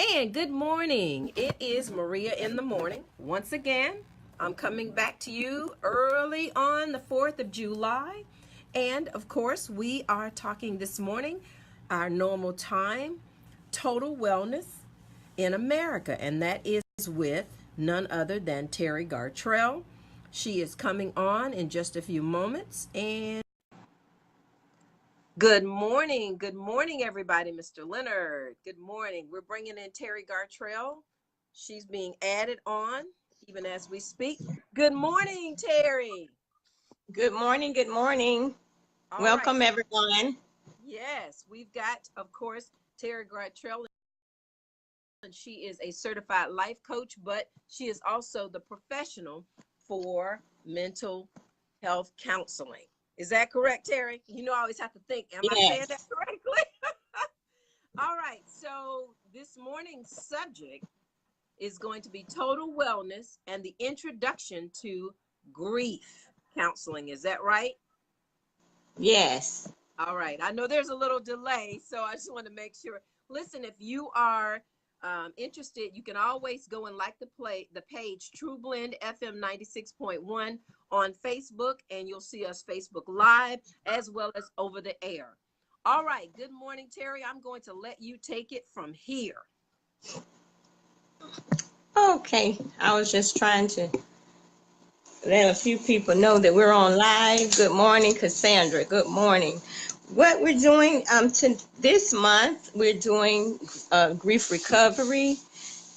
And good morning. It is Maria in the morning. Once again, I'm coming back to you early on the 4th of July. And of course, we are talking this morning, our normal time, total wellness in America. And that is with none other than Terry Gartrell. She is coming on in just a few moments. And good morning, everybody. Mr. Leonard, good morning. We're bringing in Terry Gartrell. She's being added on even as we speak. Good morning, Terry. Good morning. Good morning. All right. Welcome, everyone. Yes, we've got, of course, Terry Gartrell, and she is a certified life coach, but she is also the professional for mental health counseling. Is that correct, Terry? You know, I always have to think, am I saying that Yes. correctly? All right, so this morning's subject is going to be total wellness and the introduction to grief counseling. Is that right? Yes. All right. I know there's a little delay, so I just want to make sure. Listen, if you are interested, you can always go and like the page True Blend FM 96.1 on Facebook, and you'll see us Facebook Live as well as over the air. All right. Good morning, Terry. I'm going to let you take it from here. Okay. I was just trying to let a few people know that we're on live. Good morning, Cassandra. Good morning. What we're doing this month, we're doing grief recovery,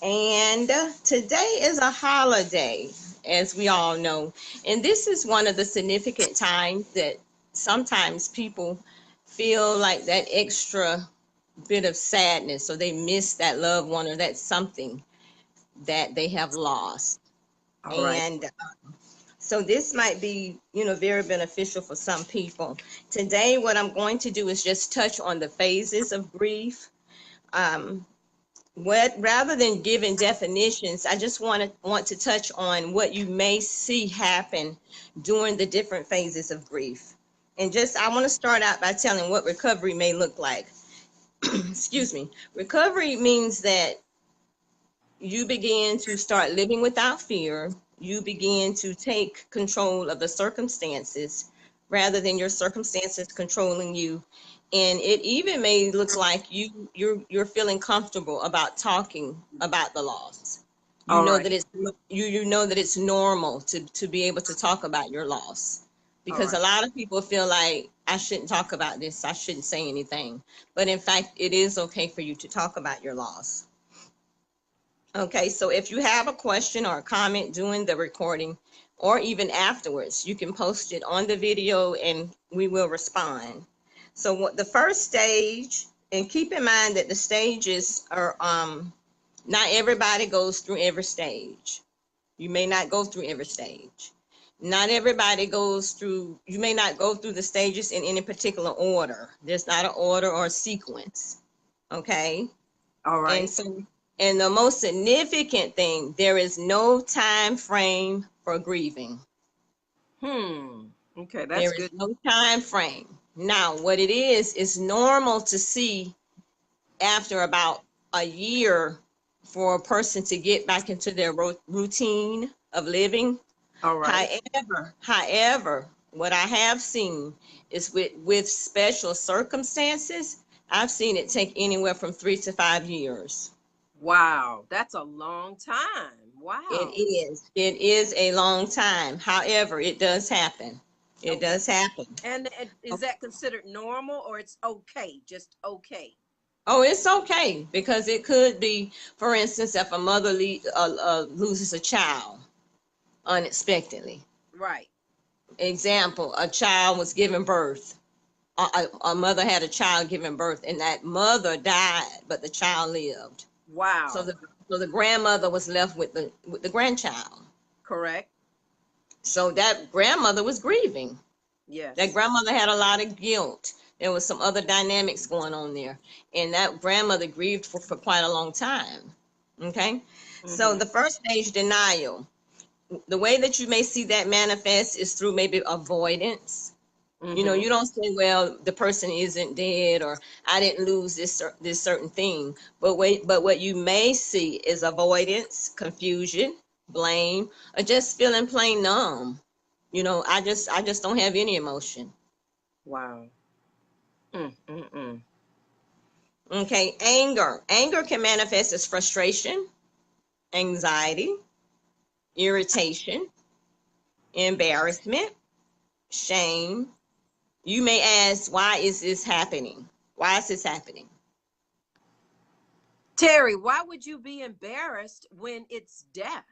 and today is a holiday, as we all know. And this is one of the significant times that sometimes people feel like that extra bit of sadness, or they miss that loved one, or that's something that they have lost. All right. And so this might be, very beneficial for some people. Today, what I'm going to do is just touch on the phases of grief. What rather than giving definitions, I just want to touch on what you may see happen during the different phases of grief. And I want to start out by telling what recovery may look like. Excuse me. Recovery means that you begin to start living without fear. You begin to take control of the circumstances rather than your circumstances controlling you. And it even may look like you're feeling comfortable about talking about the loss. You All know right. that you know that it's normal to be able to talk about your loss. All Because right. a lot of people feel like, I shouldn't talk about this, I shouldn't say anything. But in fact, it is okay for you to talk about your loss. Okay, so if you have a question or a comment during the recording or even afterwards, you can post it on the video and we will respond. So what the first stage, and keep in mind that the stages are, not everybody goes through every stage. You may not go through every stage. Not everybody goes through, you may not go through the stages in any particular order. There's not an order or a sequence. Okay. All And right. so, and the most significant thing, there is no time frame for grieving. Okay, that's There is good. no time frame. Now, what it is normal to see after about a year for a person to get back into their routine of living. All right. However, what I have seen is with special circumstances, I've seen it take anywhere from 3 to 5 years. Wow, that's a long time. It Wow. is. It is a long time. However, it does happen. It Okay. does happen. And is that considered normal or it's okay? Just okay. Oh, it's okay, because it could be, for instance, if a mother loses a child unexpectedly. Right. Example, a child was given birth. A mother had a child given birth, and that mother died, but the child lived. So Wow. the grandmother was left with the grandchild. Correct. So that grandmother was grieving. That Yes. grandmother had a lot of guilt. There was some other dynamics going on there. And that grandmother grieved for quite a long time. Okay. So Mm-hmm. the first stage, denial. The way that you may see that manifest is through maybe avoidance. You know, Mm-hmm. you don't say, well, the person isn't dead, or I didn't lose this certain thing. But what you may see is avoidance, confusion, blame, or just feeling plain numb. You know, I just don't have any emotion. Wow. Mm-mm-mm. Okay, anger. Anger can manifest as frustration, anxiety, irritation, embarrassment, shame. You may ask, why is this happening? Why is this happening? Terry, why would you be embarrassed when it's death?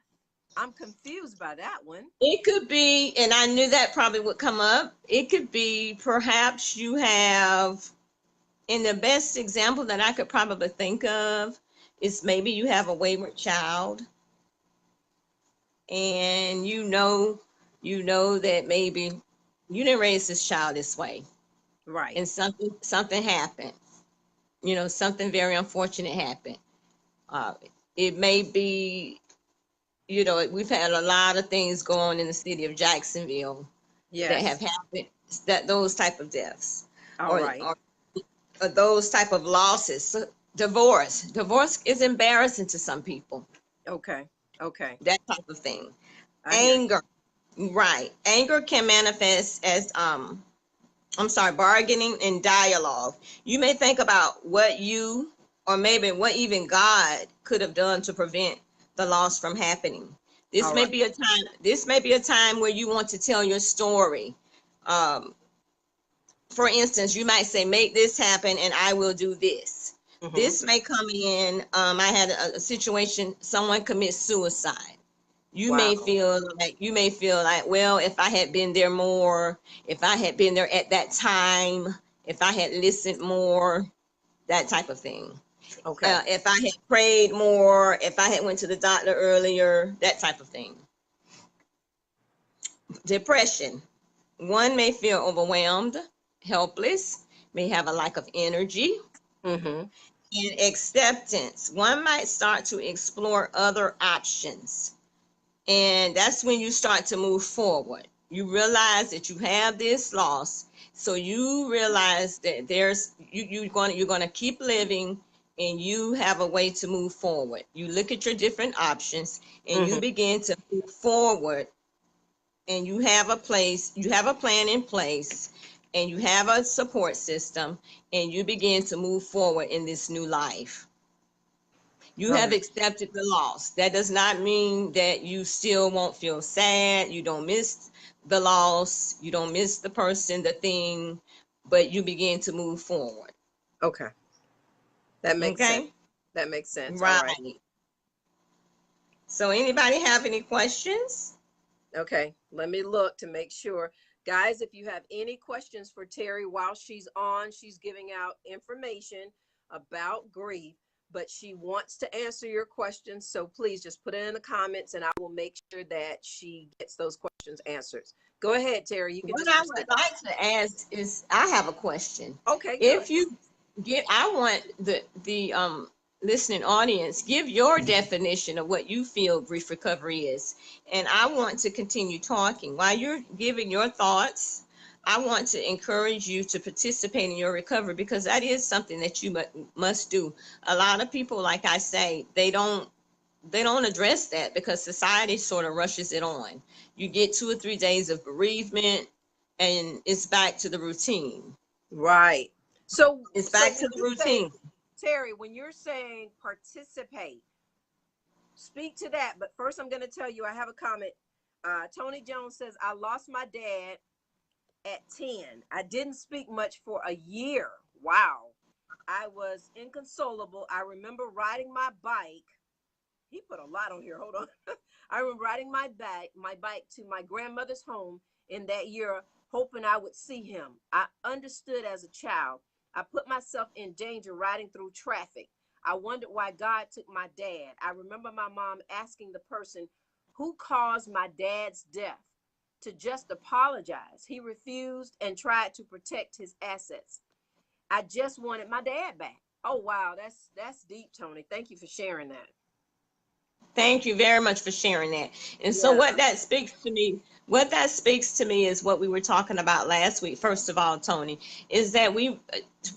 I'm confused by that one. It could be, and I knew that probably would come up. It could be perhaps you have, and the best example that I could probably think of is maybe you have a wayward child, and you know that maybe you didn't raise this child this way, Right. and something happened. You know, something very unfortunate happened. Uh, it may be, you know, we've had a lot of things go on in the city of Jacksonville that have Yes. happened, that those type of deaths, All or right. those type of losses. So, divorce is embarrassing to some people. Okay. Okay. That type of thing. I hear you. Anger, right? Anger can manifest as I'm sorry, bargaining and dialogue. You may think about what you, or maybe what even God could have done to prevent the loss from happening. This All may right. be a time. This may be a time where you want to tell your story. Um, for instance, you might say, "Make this happen, and I will do this." Mm-hmm. This may come in. I had a situation. Someone commits suicide. Wow. You may feel like, well, if I had been there more, if I had been there at that time, if I had listened more, that type of thing. Okay. If I had prayed more, if I had went to the doctor earlier, that type of thing. Depression. One may feel overwhelmed, helpless, may have a lack of energy. Mm-hmm. And acceptance. One might start to explore other options. And that's when you start to move forward. You realize that you have this loss. So you realize that you're going to keep living, and you have a way to move forward. You look at your different options, and you Mm-hmm. begin to move forward, and you have you have a plan in place, and you have a support system, and you begin to move forward in this new life. You All have right. accepted the loss. That does not mean that you still won't feel sad. You don't miss the loss. You don't miss the person, the thing, but you begin to move forward. Okay. That makes sense. Okay? That makes sense. All right. Right. So anybody have any questions? Okay. Let me look to make sure. Guys, if you have any questions for Terry while she's on, she's giving out information about grief, but she wants to answer your questions. So please just put it in the comments and I will make sure that she gets those questions answered. Go ahead, Terry. You can What just I proceed. would like to ask is, I have a question. Okay, good. If you I want the listening audience, give your definition of what you feel grief recovery is, and I want to continue talking while you're giving your thoughts. I want to encourage you to participate in your recovery, because that is something that you must do. A lot of people, like I say, they don't address that because society sort of rushes it on. You get 2 or 3 days of bereavement, and it's back to the routine. Right. So It's so back when to the you say, routine. Terry, when you're saying participate, speak to that. But first I'm going to tell you I have a comment. Tony Jones says I lost my dad at 10. I didn't speak much for a year. Wow. I was inconsolable. I remember riding my bike. He put a lot on here. Hold on. I remember riding my bike to my grandmother's home in that year, hoping I would see him. I understood as a child. I put myself in danger riding through traffic. I wondered why God took my dad. I remember my mom asking the person who caused my dad's death to just apologize. He refused and tried to protect his assets. I just wanted my dad back. Oh wow, that's deep, Tony. Thank you for sharing that. Thank you very much for sharing that. And so Yeah, what that speaks to me is what we were talking about last week. First of all, Tony, is that we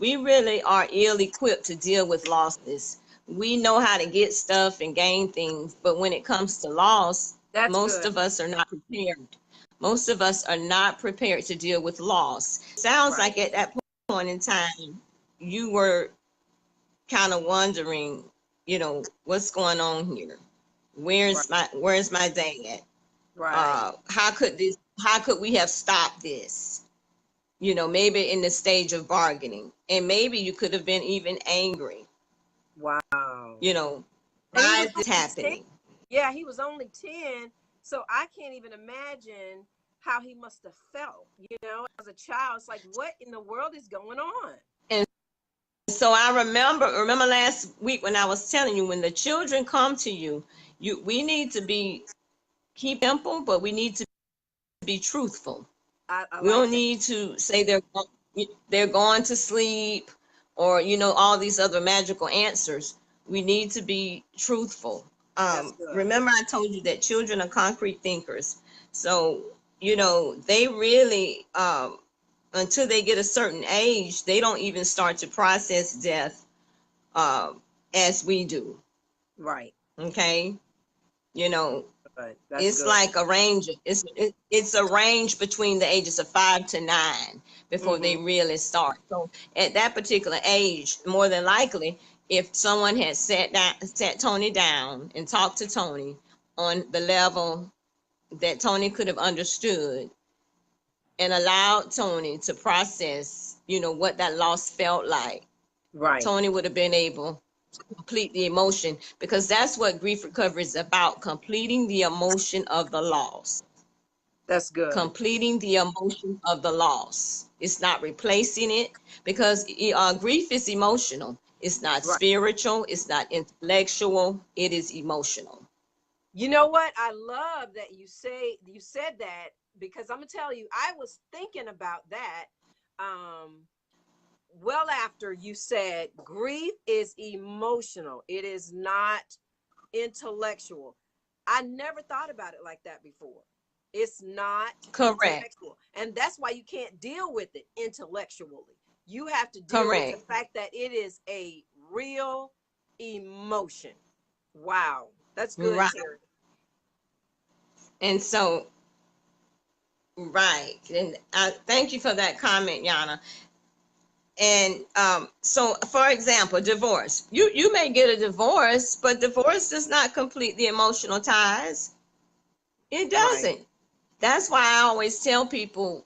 really are ill equipped to deal with losses. We know how to get stuff and gain things, but when it comes to loss, that's most good. of us are not prepared. Most of us are not prepared to deal with loss. Sounds Right, like at that point in time, you were kind of wondering, what's going on here? right, Where's my dad? right. How could we have stopped this? Maybe in the stage of bargaining, and maybe you could have been even angry. Wow. You know, And he why was is this only 10. happening? Yeah, he was only 10. So I can't even imagine how he must have felt, as a child. It's like, what in the world is going on? And so I remember last week when I was telling you, when the children come to you, we need to be keep simple, but we need to be truthful. I We like don't that. need to say they're going to sleep, or all these other magical answers. We need to be truthful. That's good. Remember I told you that children are concrete thinkers. So, they really until they get a certain age, they don't even start to process death as we do. Right. Okay? You know, Good. That's it's good. like a range. It's a range between the ages of 5 to 9 before they Mm-hmm. really start. So at that particular age, more than likely, if someone had sat Tony down and talked to Tony on the level that Tony could have understood, and allowed Tony to process, what that loss felt like, Right. Tony would have been able to complete the emotion, because that's what grief recovery is about: completing the emotion of the loss. That's good. Completing the emotion of the loss. It's not replacing it, because grief is emotional. It's not Right. spiritual. It's not intellectual. It is emotional. You know what? I love that you said that, because I'm gonna tell you, I was thinking about that. Um, well after you said grief is emotional, it is not intellectual. I never thought about it like that before. It's not Correct. intellectual, and that's why you can't deal with it intellectually. You have to deal with the Correct. fact that it is a real emotion. Wow, that's good, Right. Terry. And so, right. And I thank you for that comment, Yana. And so, for example, divorce. You may get a divorce, but divorce does not complete the emotional ties. It Right. doesn't. That's why I always tell people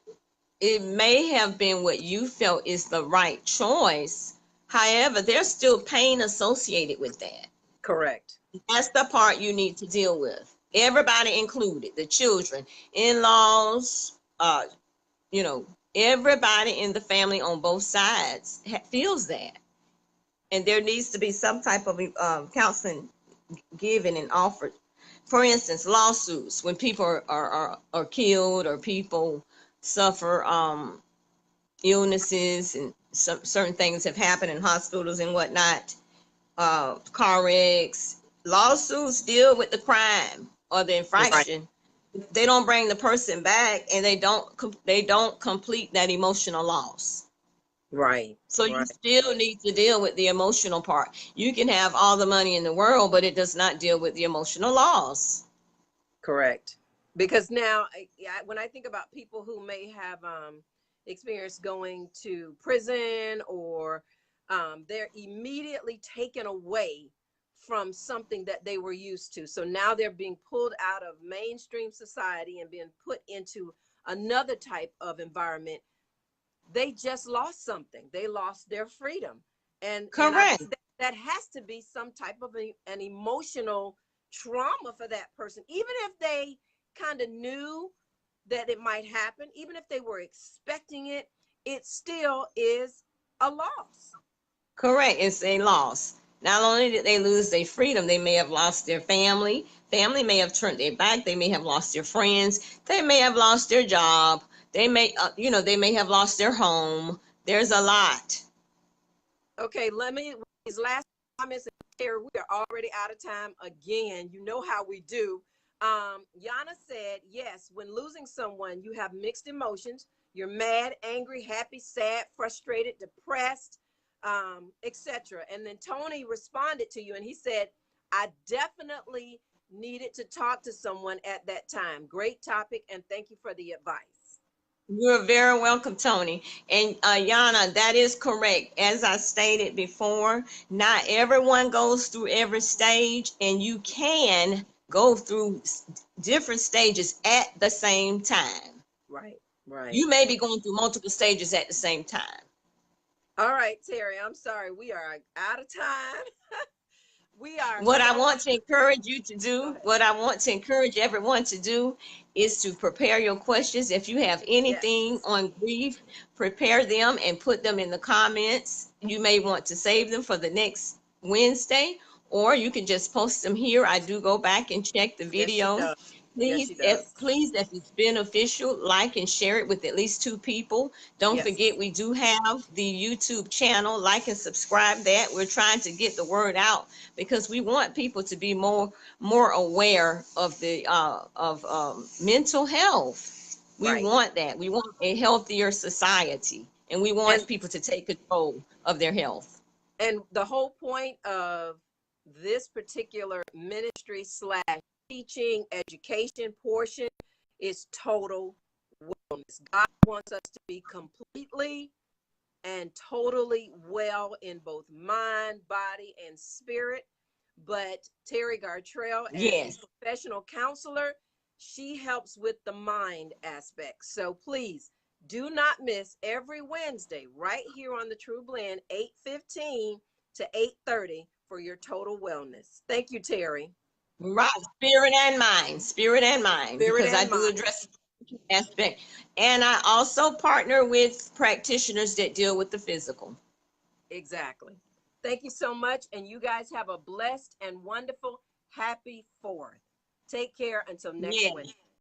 it may have been what you felt is the right choice. However, there's still pain associated with that. Correct. That's the part you need to deal with. Everybody included, the children, in-laws, you know, everybody in the family on both sides feels that. And there needs to be some type of counseling given and offered. For instance, lawsuits, when people are killed, or people suffer illnesses, and certain things have happened in hospitals and whatnot, car wrecks. Lawsuits deal with the crime or the Right. infraction. They don't bring the person back, and they don't complete that emotional loss. Right. So you Right. still need to deal with the emotional part. You can have all the money in the world, but it does not deal with the emotional loss. Correct. Because now, when I think about people who may have experienced going to prison, or they're immediately taken away from something that they were used to. So now they're being pulled out of mainstream society and being put into another type of environment. They just lost something. They lost their freedom. And I Correct. think that has to be some type of an emotional trauma for that person, even if they kind of knew that it might happen, even if they were expecting it, it still is a loss. Correct. It's a loss. Not only did they lose their freedom, they may have lost their family. Family may have turned their back. They may have lost their friends. They may have lost their job. They may have lost their home. There's a lot. Okay, let me, these last comments, Terry, we are already out of time again. You know how we do. Yana said, yes, when losing someone, you have mixed emotions. You're mad, angry, happy, sad, frustrated, depressed, etc. And then Tony responded to you and he said, I definitely needed to talk to someone at that time. Great topic, and thank you for the advice. You're very welcome, Tony. And Yana, that is correct. As I stated before, not everyone goes through every stage, and you can go through different stages at the same time. Right, right. You may be going through multiple stages at the same time. All right, Terry, I'm sorry. We are out of time. We are What I so. want to encourage you to Go do, ahead. what I want to encourage everyone to do is to prepare your questions. If you have anything Yes, on grief, prepare them and put them in the comments. You may want to save them for the next Wednesday, or you can just post them here. I do go back and check the yes, she video. does. Yes, Please, she does. please, if it's beneficial, like and share it with at least 2 people. Don't Yes, forget, we do have the YouTube channel. Like and subscribe that. We're trying to get the word out because we want people to be more aware of the mental health. We right. want that. We want a healthier society, and we want And people to take control of their health. and the whole point of this particular ministry slash teaching education portion is total wellness. God wants us to be completely and totally well in both mind, body, and spirit. But Terry Gartrell, as a Yes. professional counselor, she helps with the mind aspect. So please do not miss every Wednesday right here on the True Blend, 8:15 to 8:30 for your total wellness. Thank you, Terry. Right, spirit and mind, Spirit because I and do mind. address the aspect. And I also partner with practitioners that deal with the physical. Exactly. Thank you so much. And you guys have a blessed and wonderful, happy 4th. Take care until next Yes. Wednesday.